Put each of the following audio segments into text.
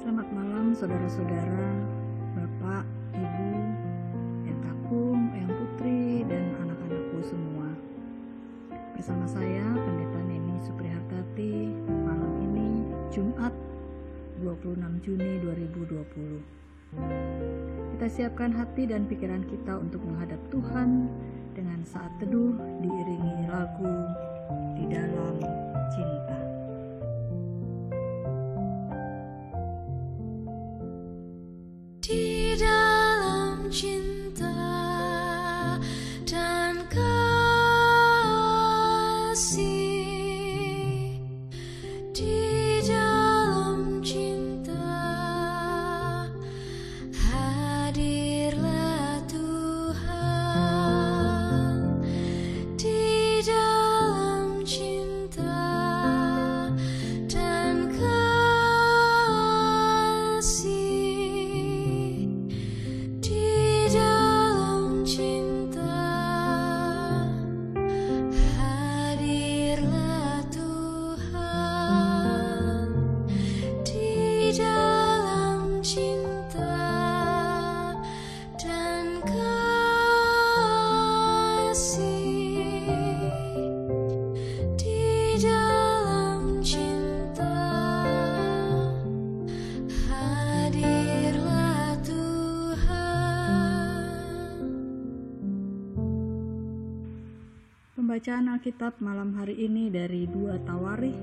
Selamat malam saudara-saudara, Bapak, Ibu, Yang Kakung, Yang Putri, dan anak-anakku semua. Bersama saya Pendeta Neni Suprihartati, malam ini Jumat 26 Juni 2020. Kita siapkan hati dan pikiran kita untuk menghadap Tuhan dengan saat teduh diiringi lagu Di Dalam Cinta. Di dalam cinta dan kasih, di dalam cinta hadirlah Tuhan. Di dalam cinta dan kasih, Pembacaan Alkitab malam hari ini dari 2 Tawarikh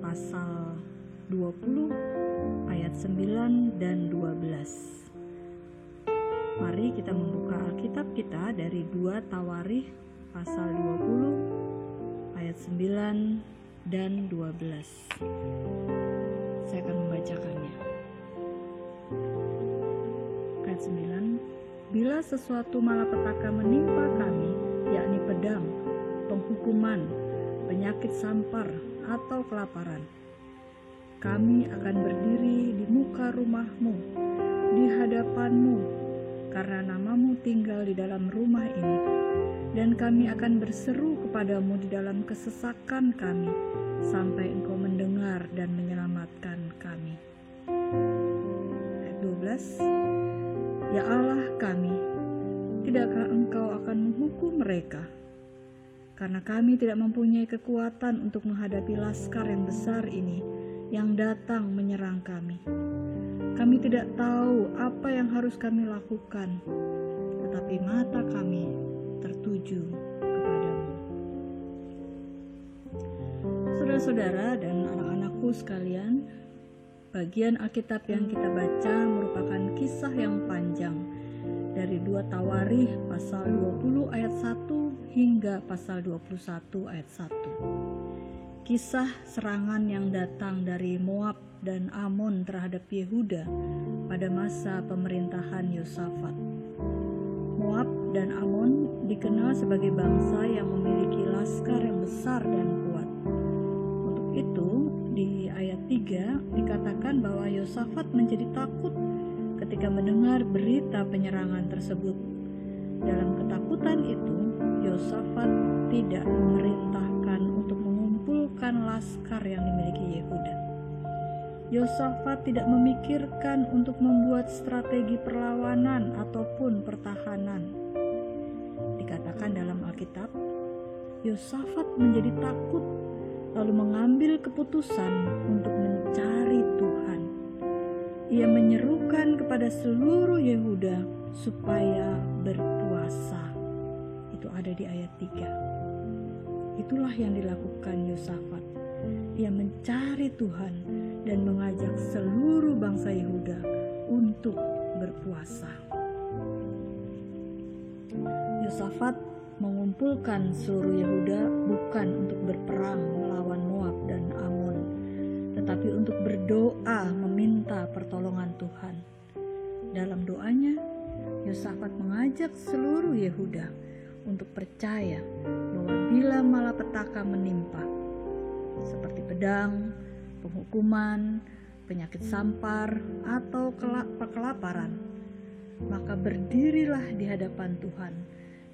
pasal 20 ayat 9 dan 12. Mari kita membuka Alkitab kita dari 2 Tawarikh pasal 20 ayat 9 dan 12. Saya akan membacakannya. Ayat 9. Bila sesuatu malapetaka menimpa kami, yakni pedang, penghukuman, penyakit sampar, atau kelaparan, kami akan berdiri di muka rumah-Mu, di hadapan-Mu, karena nama-Mu tinggal di dalam rumah ini, dan kami akan berseru kepadamu di dalam kesesakan kami, sampai Engkau mendengar dan menyelamatkan kami. Ayat 12. Ya Allah kami, tidakkah Engkau akan menghukum mereka? Karena kami tidak mempunyai kekuatan untuk menghadapi laskar yang besar ini yang datang menyerang kami. Kami tidak tahu apa yang harus kami lakukan, tetapi mata kami tertuju kepadamu. Saudara-saudara dan anak-anakku sekalian, bagian Alkitab yang kita baca merupakan kisah yang panjang dari 2 Tawarikh pasal 20 ayat 1 hingga pasal 21 ayat 1. Kisah serangan yang datang dari Moab dan Amon terhadap Yehuda pada masa pemerintahan Yosafat. Moab dan Amon dikenal sebagai bangsa yang memiliki laskar yang besar dan kuat. Untuk itu, di ayat 3 dikatakan bahwa Yosafat menjadi takut ketika mendengar berita penyerangan tersebut. Dalam ketakutan itu, Yosafat tidak memerintahkan untuk mengumpulkan laskar yang dimiliki Yehuda. Yosafat tidak memikirkan untuk membuat strategi perlawanan ataupun pertahanan. Dikatakan dalam Alkitab, Yosafat menjadi takut lalu mengambil keputusan untuk mencari Tuhan. Ia menyerukan kepada seluruh Yehuda supaya berpuasa. Itu ada di ayat 3. Itulah yang dilakukan Yosafat. Ia mencari Tuhan dan mengajak seluruh bangsa Yehuda untuk berpuasa. Yosafat mengumpulkan seluruh Yehuda bukan untuk berperang melawan Moab dan Amon, tetapi untuk berdoa meminta pertolongan Tuhan. Dalam doanya, Yosafat mengajak seluruh Yehuda untuk percaya bahwa bila malapetaka menimpa, seperti pedang, penghukuman, penyakit sampar, atau kelaparan, maka berdirilah di hadapan Tuhan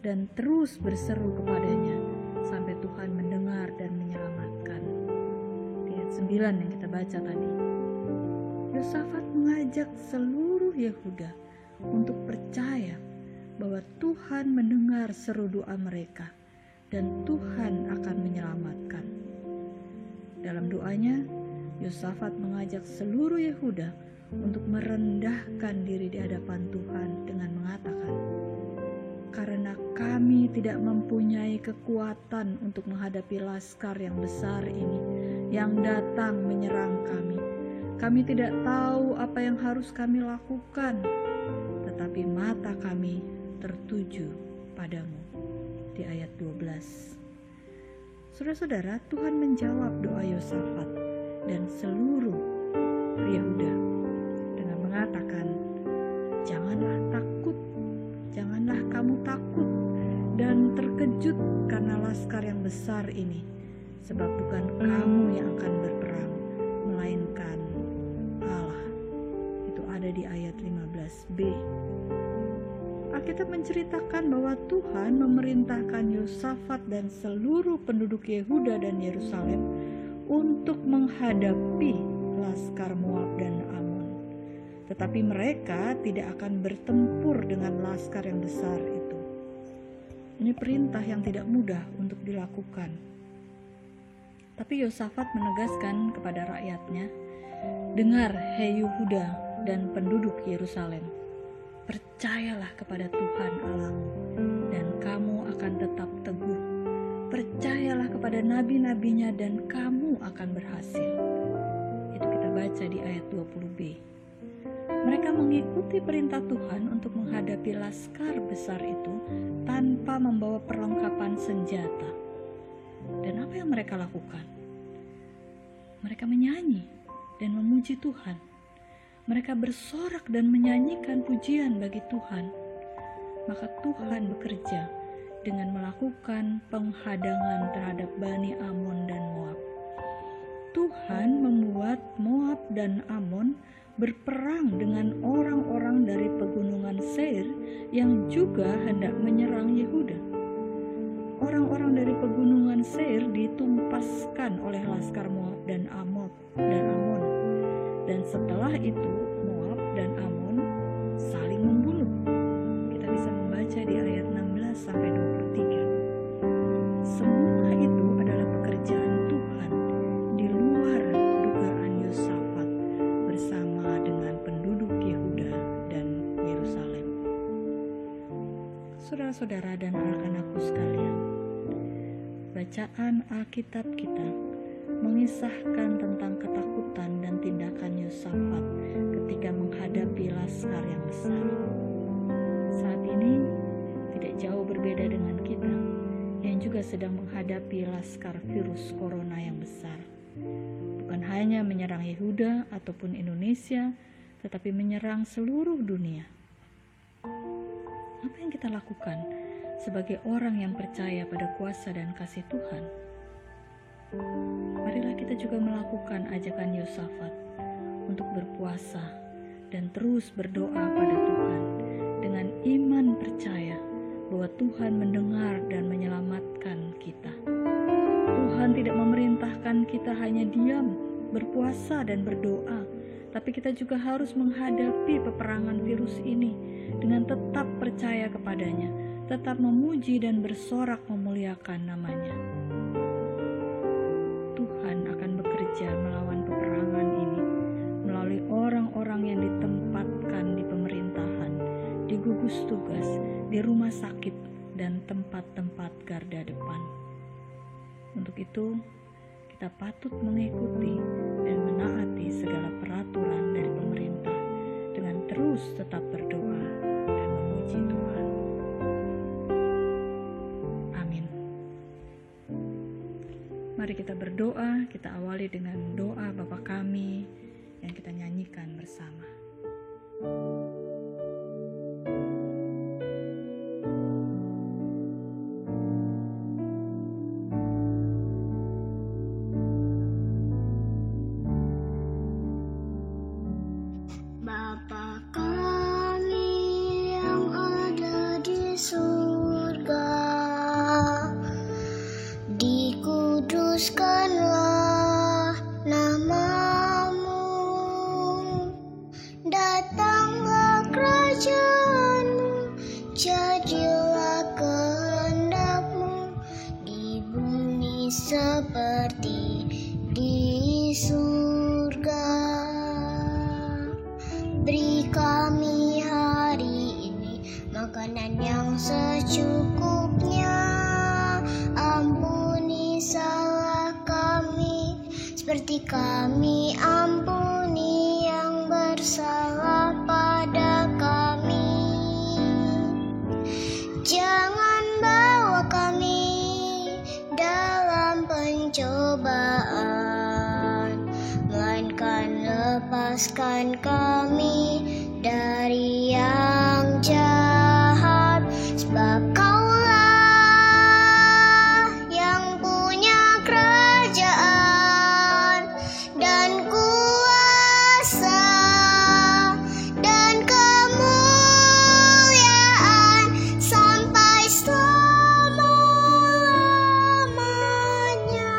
dan terus berseru kepadanya sampai Tuhan mendengar dan menyelamatkan. Di ayat 9 yang kita baca tadi. Yosafat mengajak seluruh Yehuda untuk percaya bahwa Tuhan mendengar seru doa mereka dan Tuhan akan menyelamatkan. Dalam doanya, Yosafat mengajak seluruh Yehuda untuk merendahkan diri di hadapan Tuhan dengan mengatakan, "Karena kami tidak mempunyai kekuatan untuk menghadapi laskar yang besar ini yang datang menyerang kami. Kami tidak tahu apa yang harus kami lakukan, tetapi mata kami tertuju padamu." Di ayat 12. Saudara-saudara, Tuhan menjawab doa Yosafat dan seluruh Yehuda dengan mengatakan, "Janganlah takut, janganlah kamu takut dan terkejut karena laskar yang besar ini, sebab bukan kamu yang akan berperang, melainkan Allah." Itu ada di ayat 15b. Alkitab menceritakan bahwa Tuhan memerintahkan Yosafat dan seluruh penduduk Yehuda dan Yerusalem untuk menghadapi laskar Moab dan Amon. Tetapi mereka tidak akan bertempur dengan laskar yang besar itu. Ini perintah yang tidak mudah untuk dilakukan. Tapi Yosafat menegaskan kepada rakyatnya, "Dengar, hei Yehuda dan penduduk Yerusalem, percayalah kepada Tuhan Allahmu dan kamu akan tetap teguh. Percayalah kepada nabi-nabinya dan kamu akan berhasil." Itu kita baca di ayat 20b. Mereka mengikuti perintah Tuhan untuk menghadapi laskar besar itu tanpa membawa perlengkapan senjata. Dan apa yang mereka lakukan? Mereka menyanyi dan memuji Tuhan. Mereka bersorak dan menyanyikan pujian bagi Tuhan. Maka Tuhan bekerja dengan melakukan penghadangan terhadap Bani Amon dan Moab. Tuhan membuat Moab dan Amon berperang dengan orang-orang dari pegunungan Seir yang juga hendak menyerang Yehuda. Orang-orang dari pegunungan Seir ditumpaskan oleh laskar Moab dan Amon. Dan setelah itu Moab dan Amon saling membunuh. Kita bisa membaca di ayat 16-23. Semua itu adalah pekerjaan Tuhan di luar dugaan Yosafat bersama dengan penduduk Yehuda dan Yerusalem. Saudara-saudara dan anak-anakku sekalian, bacaan Alkitab kita mengisahkan tentang ketakutan dan tindakan Yosafat ketika menghadapi laskar yang besar. Saat ini tidak jauh berbeda dengan kita yang juga sedang menghadapi laskar virus corona yang besar. Bukan hanya menyerang Yehuda ataupun Indonesia, tetapi menyerang seluruh dunia. Apa yang kita lakukan sebagai orang yang percaya pada kuasa dan kasih Tuhan? Marilah kita juga melakukan ajakan Yosafat untuk berpuasa dan terus berdoa pada Tuhan dengan iman percaya bahwa Tuhan mendengar dan menyelamatkan kita. Tuhan tidak memerintahkan kita hanya diam, berpuasa dan berdoa, tapi kita juga harus menghadapi peperangan virus ini dengan tetap percaya kepadanya, tetap memuji dan bersorak memuliakan namanya. Tuhan akan bekerja melawan peperangan ini melalui orang-orang yang ditempatkan di pemerintahan, di gugus tugas, di rumah sakit, dan tempat-tempat garda depan. Untuk itu, kita patut mengikuti dan menaati segala peraturan dari pemerintah dengan terus tetap berdoa dan memuji Tuhan. Amin. Mari kita berdoa, kita awali dengan doa Bapa kami yang kita nyanyikan bersama. Bapa kami yang ada di surga, dikuduskanlah nama-Mu, seperti kami ampuni yang bersalah pada kami. Jangan bawa kami dalam pencobaan, melainkan lepaskan kami dari yang jahat, sebab Kaulah yang punya kerajaan dan kuasa dan kemuliaan sampai selama-lamanya.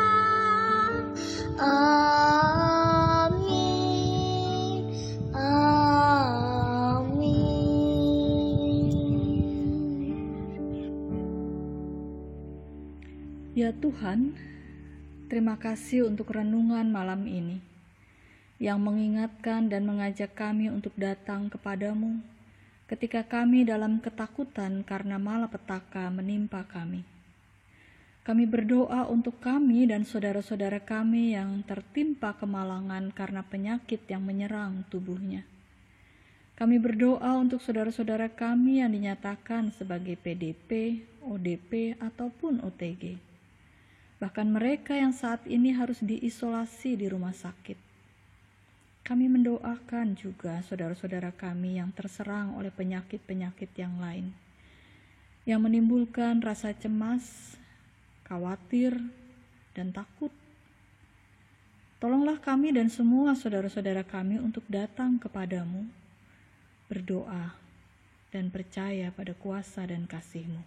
Amin. Ya Tuhan, terima kasih untuk renungan malam ini yang mengingatkan dan mengajak kami untuk datang kepadamu ketika kami dalam ketakutan karena malapetaka menimpa kami. Kami berdoa untuk kami dan saudara-saudara kami yang tertimpa kemalangan karena penyakit yang menyerang tubuhnya. Kami berdoa untuk saudara-saudara kami yang dinyatakan sebagai PDP, ODP, ataupun OTG. Bahkan mereka yang saat ini harus diisolasi di rumah sakit. Kami mendoakan juga saudara-saudara kami yang terserang oleh penyakit-penyakit yang lain, yang menimbulkan rasa cemas, khawatir, dan takut. Tolonglah kami dan semua saudara-saudara kami untuk datang kepadamu, berdoa, dan percaya pada kuasa dan kasih-Mu.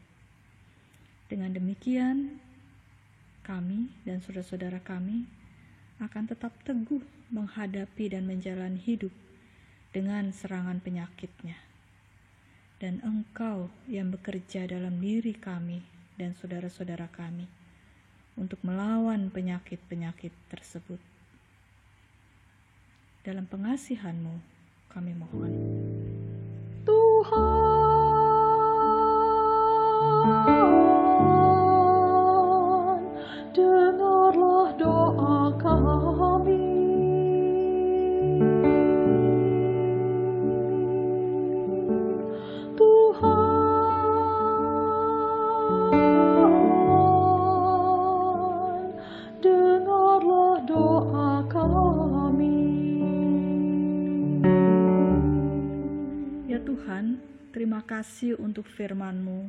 Dengan demikian, kami dan saudara-saudara kami akan tetap teguh menghadapi dan menjalani hidup dengan serangan penyakitnya. Dan Engkau yang bekerja dalam diri kami dan saudara-saudara kami untuk melawan penyakit-penyakit tersebut. Dalam pengasihan-Mu kami mohon. Tuhan, dengarlah doa kami. Tuhan, dengarlah doa kami. Ya Tuhan, terima kasih untuk firman-Mu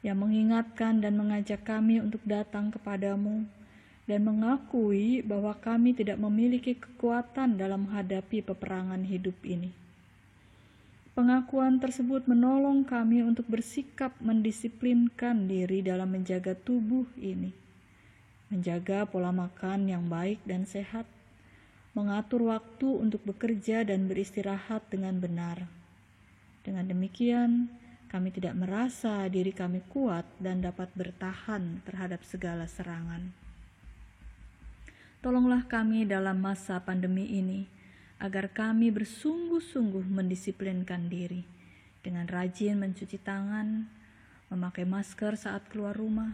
yang mengingatkan dan mengajak kami untuk datang kepadamu dan mengakui bahwa kami tidak memiliki kekuatan dalam menghadapi peperangan hidup ini. Pengakuan tersebut menolong kami untuk bersikap mendisiplinkan diri dalam menjaga tubuh ini, menjaga pola makan yang baik dan sehat, mengatur waktu untuk bekerja dan beristirahat dengan benar. Dengan demikian, kami tidak merasa diri kami kuat dan dapat bertahan terhadap segala serangan. Tolonglah kami dalam masa pandemi ini, agar kami bersungguh-sungguh mendisiplinkan diri dengan rajin mencuci tangan, memakai masker saat keluar rumah,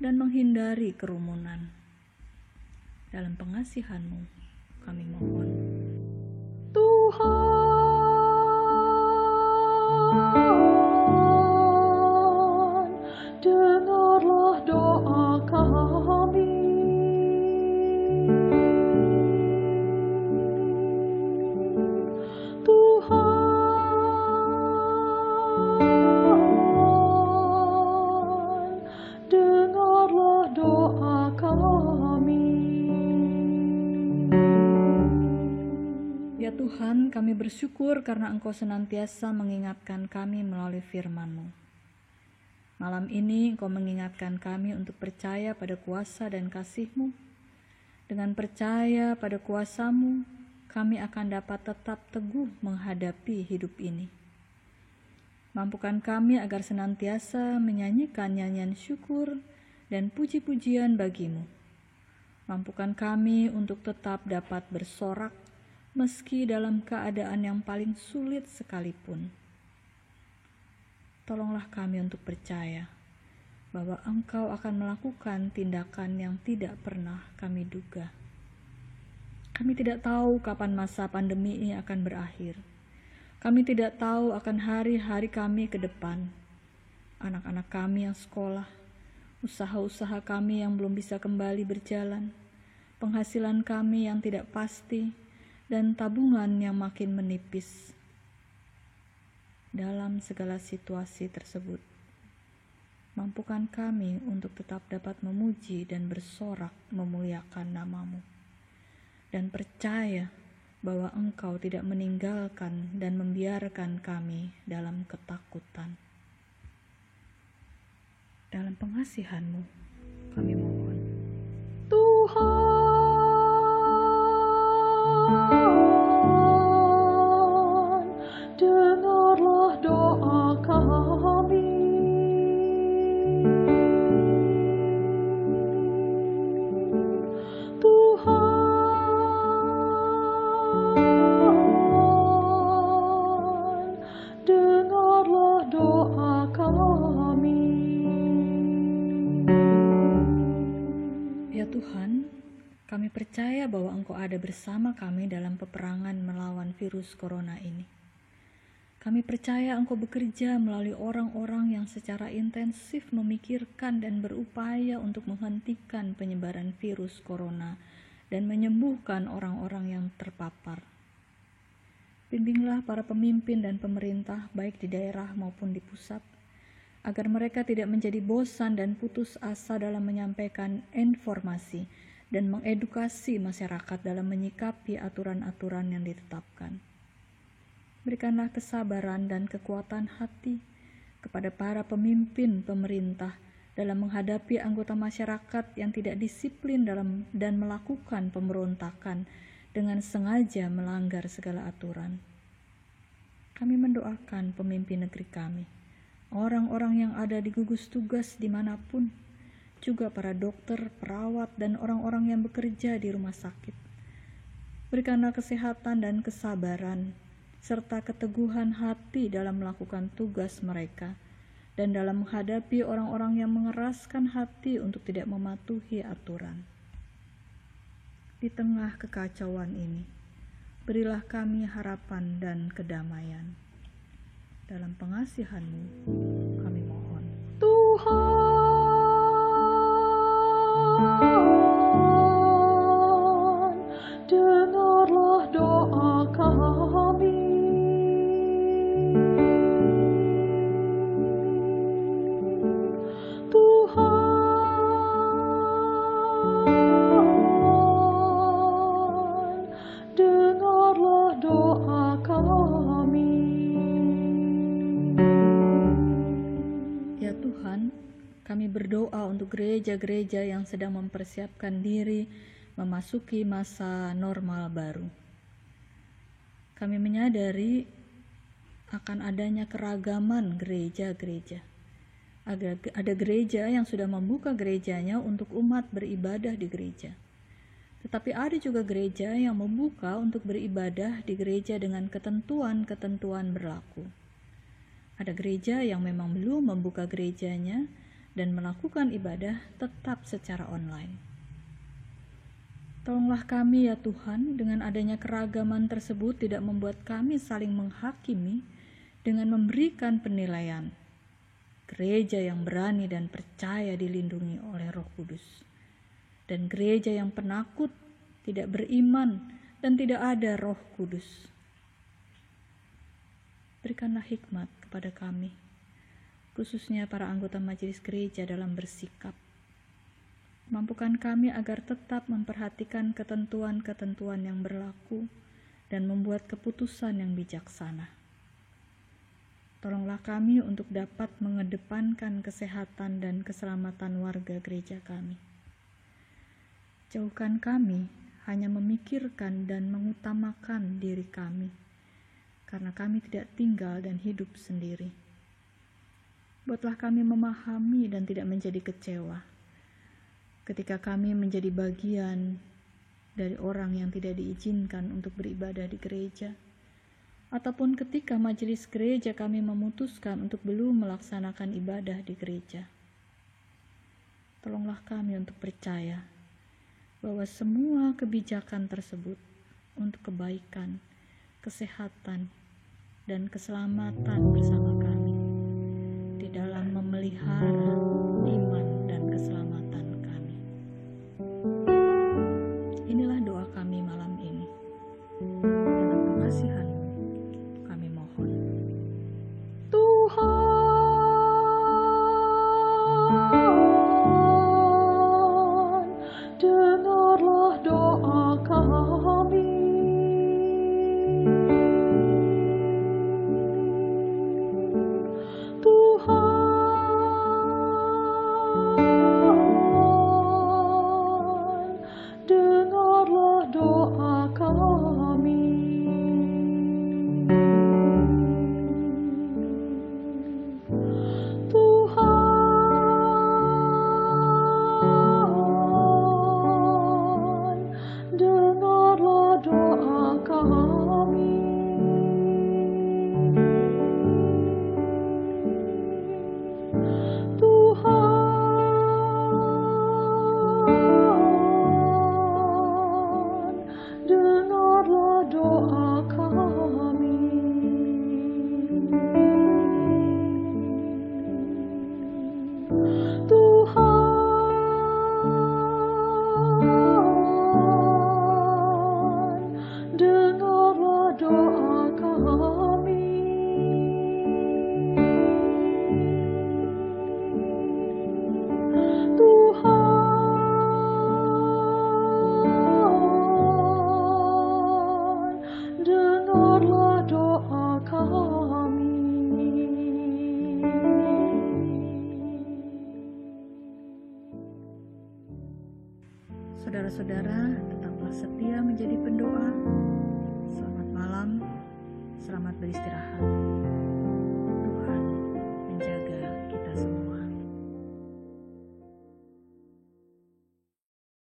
dan menghindari kerumunan. Dalam pengasihan-Mu, kami mohon. Tuhan, dengarlah doa kami. Tuhan, dengarlah doa kami. Ya Tuhan, kami bersyukur karena Engkau senantiasa mengingatkan kami melalui firman-Mu. Malam ini Engkau mengingatkan kami untuk percaya pada kuasa dan kasih-Mu. Dengan percaya pada kuasa-Mu, kami akan dapat tetap teguh menghadapi hidup ini. Mampukan kami agar senantiasa menyanyikan nyanyian syukur dan puji-pujian bagi-Mu. Mampukan kami untuk tetap dapat bersorak meski dalam keadaan yang paling sulit sekalipun. Tolonglah kami untuk percaya bahwa Engkau akan melakukan tindakan yang tidak pernah kami duga. Kami tidak tahu kapan masa pandemi ini akan berakhir. Kami tidak tahu akan hari-hari kami ke depan. Anak-anak kami yang sekolah, usaha-usaha kami yang belum bisa kembali berjalan, penghasilan kami yang tidak pasti, dan tabungan yang makin menipis. Dalam segala situasi tersebut, mampukan kami untuk tetap dapat memuji dan bersorak memuliakan nama-Mu, dan percaya bahwa Engkau tidak meninggalkan dan membiarkan kami dalam ketakutan. Dalam pengasihan-Mu, kami mohon. Tuhan, dengarlah doa kami. Tuhan, dengarlah doa kami. Ya Tuhan, kami percaya bahwa Engkau ada bersama kami dalam peperangan melawan virus corona ini. Kami percaya Engkau bekerja melalui orang-orang yang secara intensif memikirkan dan berupaya untuk menghentikan penyebaran virus corona dan menyembuhkan orang-orang yang terpapar. Bimbinglah para pemimpin dan pemerintah baik di daerah maupun di pusat, agar mereka tidak menjadi bosan dan putus asa dalam menyampaikan informasi dan mengedukasi masyarakat dalam menyikapi aturan-aturan yang ditetapkan. Berikanlah kesabaran dan kekuatan hati kepada para pemimpin pemerintah dalam menghadapi anggota masyarakat yang tidak disiplin dan melakukan pemberontakan dengan sengaja melanggar segala aturan. Kami mendoakan pemimpin negeri kami, orang-orang yang ada di gugus tugas dimanapun, juga para dokter, perawat, dan orang-orang yang bekerja di rumah sakit. Berikanlah kesehatan dan kesabaran, serta keteguhan hati dalam melakukan tugas mereka, dan dalam menghadapi orang-orang yang mengeraskan hati untuk tidak mematuhi aturan. Di tengah kekacauan ini, berilah kami harapan dan kedamaian. Dalam pengasihan-Mu, kami mohon. Tuhan, dengarlah doa kami. Tuhan, dengarlah doa kami. Ya Tuhan, kami berdoa untuk gereja-gereja yang sedang mempersiapkan diri memasuki masa normal baru. Kami menyadari akan adanya keragaman gereja-gereja. Ada gereja yang sudah membuka gerejanya untuk umat beribadah di gereja. Tetapi ada juga gereja yang membuka untuk beribadah di gereja dengan ketentuan-ketentuan berlaku. Ada gereja yang memang belum membuka gerejanya dan melakukan ibadah tetap secara online. Tolonglah kami ya Tuhan, dengan adanya keragaman tersebut tidak membuat kami saling menghakimi dengan memberikan penilaian. Gereja yang berani dan percaya dilindungi oleh Roh Kudus, dan gereja yang penakut, tidak beriman, dan tidak ada Roh Kudus. Berikanlah hikmat kepada kami, khususnya para anggota majelis gereja dalam bersikap. Mampukan kami agar tetap memperhatikan ketentuan-ketentuan yang berlaku dan membuat keputusan yang bijaksana. Tolonglah kami untuk dapat mengedepankan kesehatan dan keselamatan warga gereja kami. Jauhkan kami hanya memikirkan dan mengutamakan diri kami, karena kami tidak tinggal dan hidup sendiri. Buatlah kami memahami dan tidak menjadi kecewa ketika kami menjadi bagian dari orang yang tidak diizinkan untuk beribadah di gereja, ataupun ketika majelis gereja kami memutuskan untuk belum melaksanakan ibadah di gereja. Tolonglah kami untuk percaya bahwa semua kebijakan tersebut untuk kebaikan, kesehatan, dan keselamatan bersama kami di dalam memelihara iman dan keselamatan kami. Inilah doa kami malam ini. Dalam kekasihan-Mu kami mohon. Tuhan, dengarlah doa kami. Tuhan, dengarlah doa kami. Tuhan, dengarlah doa kami. Tuhan, dengarlah doa kami. Tuhan, dengarlah doa kami. Tuhan, dengarlah doa kami. Saudara-saudara, tetaplah setia menjadi pendoa. Selamat malam, selamat beristirahat.